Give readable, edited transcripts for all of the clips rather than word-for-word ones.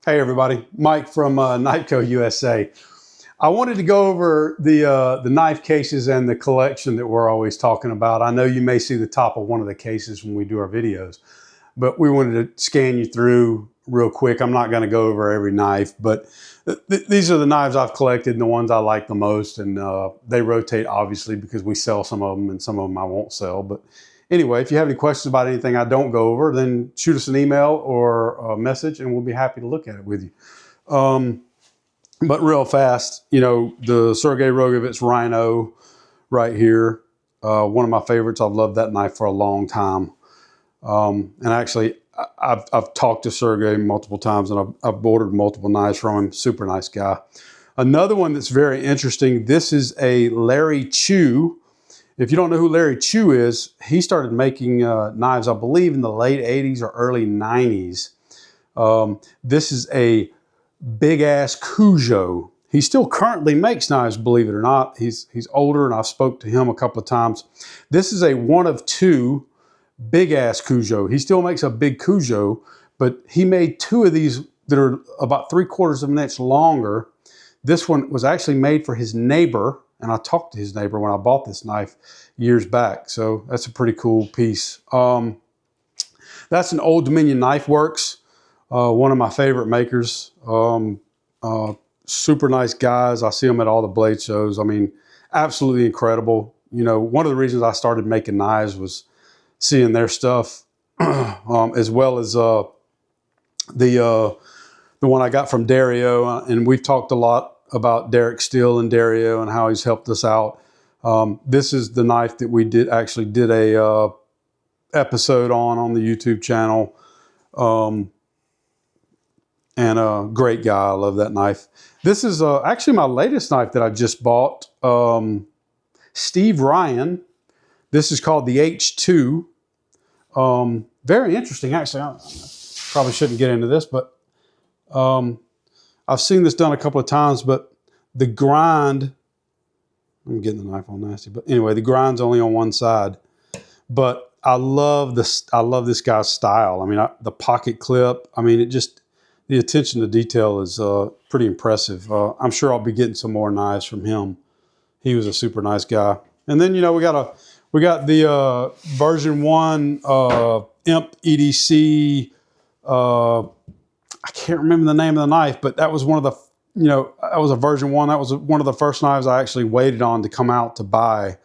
Hey everybody, Mike from KnifecoUSA. I wanted to go over the knife cases and the collection that we're always talking about. I know you may see the top of one of the cases when we do our videos, but we wanted to scan you through real quick. I'm not going to go over every knife, but these are the knives I've collected and the ones I like the most, and they rotate obviously because we sell some of them and some of them I won't sell. But anyway, if you have any questions about anything I don't go over, then shoot us an email or a message and we'll be happy to look at it with you. But real fast, you know, the Sergei Rogovich Rhino right here, one of my favorites. I've loved that knife for a long time. And actually, I've talked to Sergei multiple times and I've ordered multiple knives from him. Super nice guy. Another one that's very interesting, this is a Larry Chew. If you don't know who Larry Chew is, he started making knives, I believe, in the late 80s or early 90s. This is a big-ass Cujo. He still currently makes knives, believe it or not. He's older, and I've spoke to him a couple of times. This is a one of two big-ass Cujo. He still makes a big Cujo, but he made two of these that are about 3/4 of an inch longer. This one was actually made for his neighbor, and I talked to his neighbor when I bought this knife years back. So that's a pretty cool piece. That's an Old Dominion Knife Works, one of my favorite makers. Super nice guys. I see them at all the blade shows. I mean, absolutely incredible. You know, one of the reasons I started making knives was seeing their stuff, as well as the one I got from Dario. And we've talked a lot about Derek Steele and Dario and how he's helped us out. This is the knife that we did a episode on the YouTube channel. And a great guy. I love that knife. This is actually my latest knife that I just bought. Steve Ryan. This is called the H2. Very interesting, actually. I probably shouldn't get into this, but I've seen this done a couple of times, but the grind, I'm getting the knife all nasty, but anyway, the grind's only on one side. But I love this guy's style. I mean, the pocket clip, I mean, the attention to detail is pretty impressive. I'm sure I'll be getting some more knives from him. He was a super nice guy. And then, you know, we got the version 1 Imp EDC. I can't remember the name of the knife, but that was one of the, you know, that was a version 1. That was one of the first knives I actually waited on to come out to buy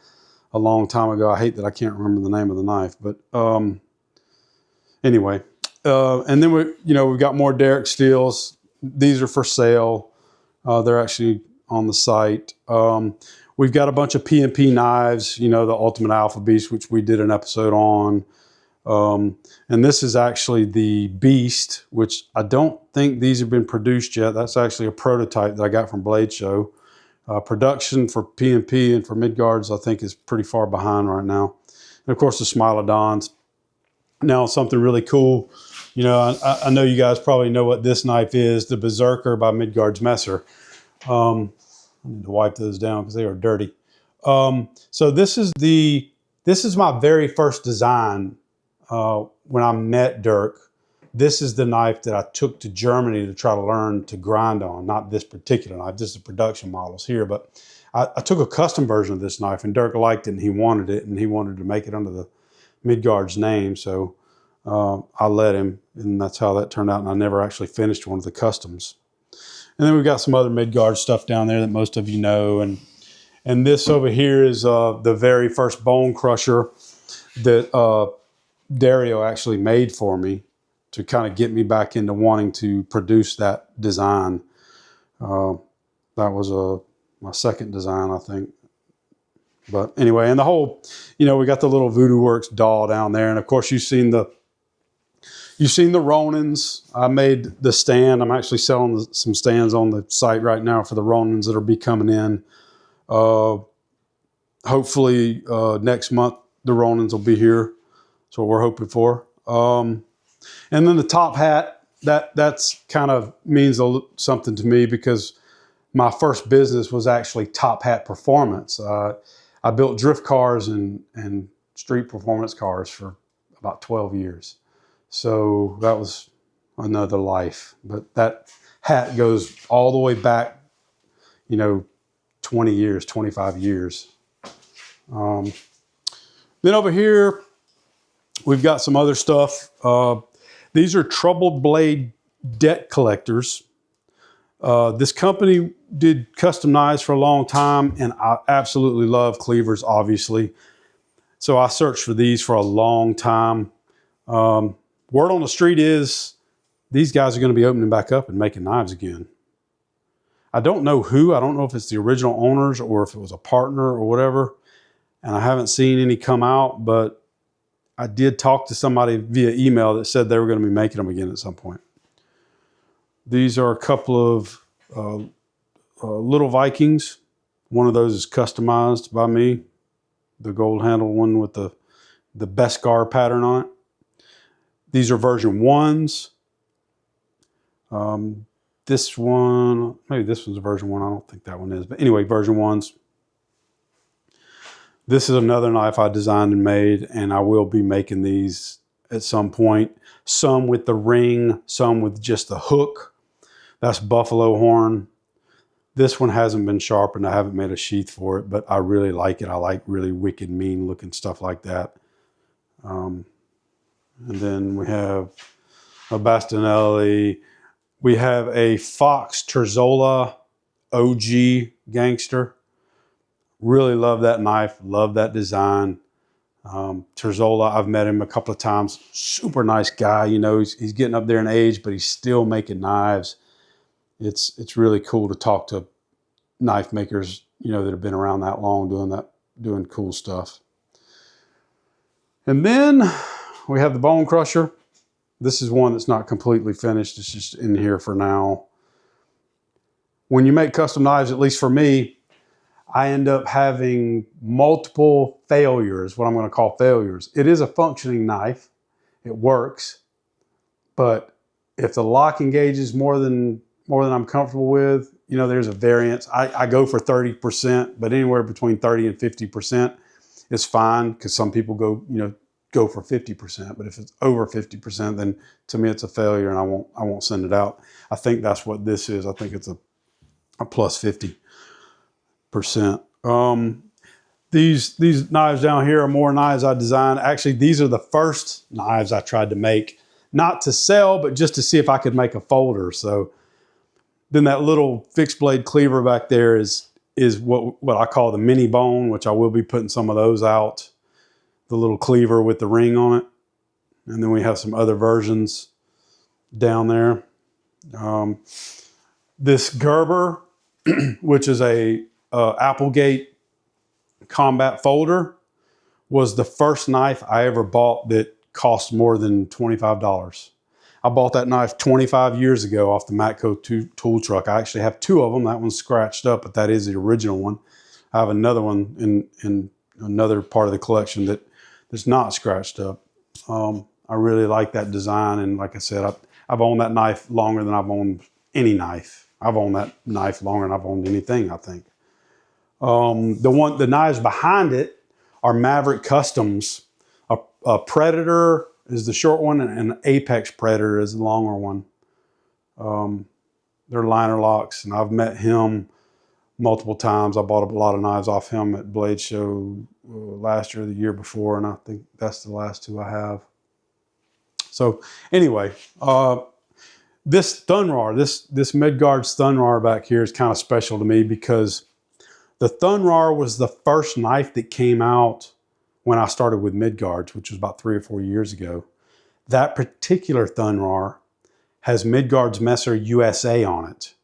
a long time ago. I hate that I can't remember the name of the knife, but anyway. And then we've got more Derek Steels. These are for sale. They're actually on the site. We've got a bunch of P&P knives, you know, the Ultimate Alpha Beast, which we did an episode on. And this is actually the Beast, which I don't think these have been produced yet. That's actually a prototype that I got from Blade Show. Production for P&P and for Midgards, I think, is pretty far behind right now. And of course, the Smilodons. Now, something really cool. You know, I know you guys probably know what this knife is, the Berserker by Midgard's Messer. I need to wipe those down because they are dirty. So this is my very first design when I met Dirk. This is the knife that I took to Germany to try to learn to grind on. Not this particular knife, this is the production models here, but I took a custom version of this knife and Dirk liked it and he wanted to make it under the Midgard's name. So I let him, and that's how that turned out. And I never actually finished one of the customs. And then we've got some other Midgard stuff down there that most of you know. And this over here is the very first bone crusher that Dario actually made for me to kind of get me back into wanting to produce that design. That was my second design, I think. But anyway, and the whole, you know, we got the little Voodoo Works doll down there. And of course, you've seen the Ronins. I made the stand. I'm actually selling some stands on the site right now for the Ronins that'll be coming in. Hopefully next month, the Ronins will be here. That's what we're hoping for. And then the top hat, that's kind of means something to me because my first business was actually top hat performance. I built drift cars and street performance cars for about 12 years. So that was another life. But that hat goes all the way back, 20 years, 25 years. Then over here, we've got some other stuff. These are troubled blade debt collectors. This company did custom knives for a long time, and I absolutely love cleavers, obviously. So I searched for these for a long time. Word on the street is these guys are going to be opening back up and making knives again. I don't know who. I don't know if it's the original owners or if it was a partner or whatever. And I haven't seen any come out, but I did talk to somebody via email that said they were going to be making them again at some point. These are a couple of little Vikings. One of those is customized by me. The gold handle one with the Beskar pattern on it. These are version 1s. This one, maybe this one's a version 1. I don't think that one is. But anyway, version 1s. This is another knife I designed and made, and I will be making these at some point. Some with the ring, some with just the hook. That's buffalo horn. This one hasn't been sharpened. I haven't made a sheath for it, but I really like it. I like really wicked, mean looking stuff like that. And then we have a Bastinelli. We have a Fox Terzola OG Gangster. Really love that knife. Love that design. Terzola, I've met him a couple of times. Super nice guy. He's getting up there in age, but he's still making knives. It's really cool to talk to knife makers, that have been around that long doing cool stuff. And then we have the Bone Crusher. This is one that's not completely finished. It's just in here for now. When you make custom knives, at least for me, I end up having multiple failures, what I'm going to call failures. It is a functioning knife. It works. But if the locking gauge is more than I'm comfortable with, there's a variance. I go for 30%, but anywhere between 30 and 50% is fine, because some people go for 50%. But if it's over 50%, then to me it's a failure, and I won't send it out. I think that's what this is. I think it's a plus 50%. These knives down here are more knives I designed. Actually, these are the first knives I tried to make, not to sell, but just to see if I could make a folder. So then that little fixed blade cleaver back there is what I call the mini bone, which I will be putting some of those out. The little cleaver with the ring on it. And then we have some other versions down there. This Gerber, which is a Applegate combat folder, was the first knife I ever bought that cost more than $25. I bought that knife 25 years ago off the Knifeco tool truck. I actually have two of them. That one's scratched up, but that is the original one. I have another one in another part of the collection that's not scratched up. I really like that design, and like I said, I've owned that knife longer than I've owned any knife. I've owned that knife longer than I've owned anything, I think. The knives behind it are Maverick Customs. A Predator is the short one, and an Apex Predator is the longer one. They're liner locks, and I've met him multiple times. I bought a lot of knives off him at Blade Show last year or the year before, and I think that's the last two I have. So anyway, this Thunrar, this Midgard's Thunrar back here is kind of special to me, because the Thunrar was the first knife that came out when I started with Midgards, which was about 3 or 4 years ago. That particular Thunrar has Midgard's Messer USA on it.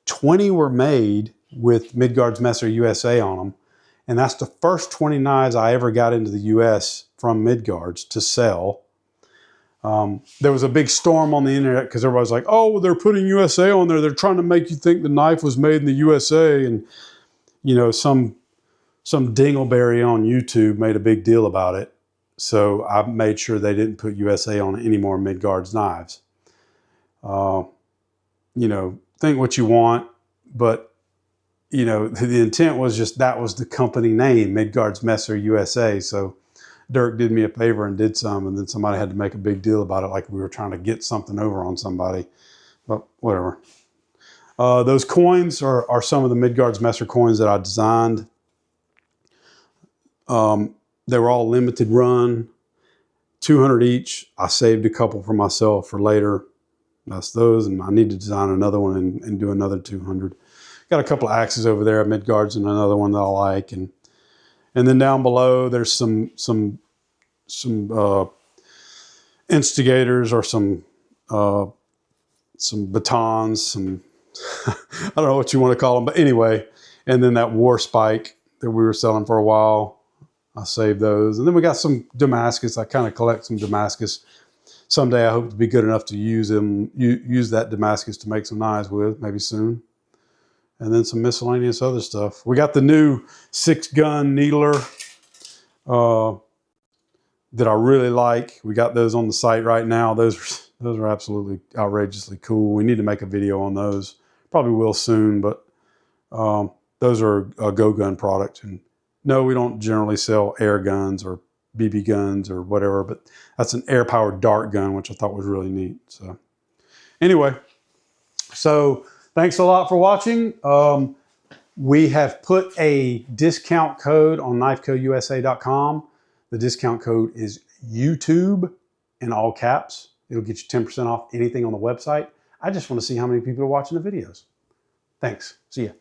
20 were made with Midgard's Messer USA on them, and that's the first 20 knives I ever got into the US from Midgard's to sell. There was a big storm on the internet because everybody's like, oh, they're putting USA on there. They're trying to make you think the knife was made in the USA. And, some dingleberry on YouTube made a big deal about it. So I made sure they didn't put USA on any more Midgard's knives. Think what you want, but, the intent was just that was the company name, Midgard's Messer USA. So Dirk did me a favor and did some, and then somebody had to make a big deal about it, like we were trying to get something over on somebody. But whatever. Those coins are some of the Midgard's Messer coins that I designed. They were all limited run, 200 each. I saved a couple for myself for later. That's those, and I need to design another one and do another 200. Got a couple of axes over there at Midgard's and another one that I like, and then down below there's some instigators or some batons, some I don't know what you want to call them, but anyway. And then that war spike that we were selling for a while, I saved those. And then we got some Damascus. I kind of collect some Damascus. Someday I hope to be good enough to use them, use that Damascus to make some knives with, maybe soon. And then some miscellaneous other stuff. We got the new 6-gun needler that I really like. We got those on the site right now. Those are absolutely outrageously cool. We need to make a video on those. Probably will soon, but those are a Go Gun product. And no, we don't generally sell air guns or BB guns or whatever, but that's an air-powered dart gun, which I thought was really neat. So anyway, so thanks a lot for watching. We have put a discount code on KnifecoUSA.com. The discount code is YouTube in all caps. It'll get you 10% off anything on the website. I just want to see how many people are watching the videos. Thanks. See ya.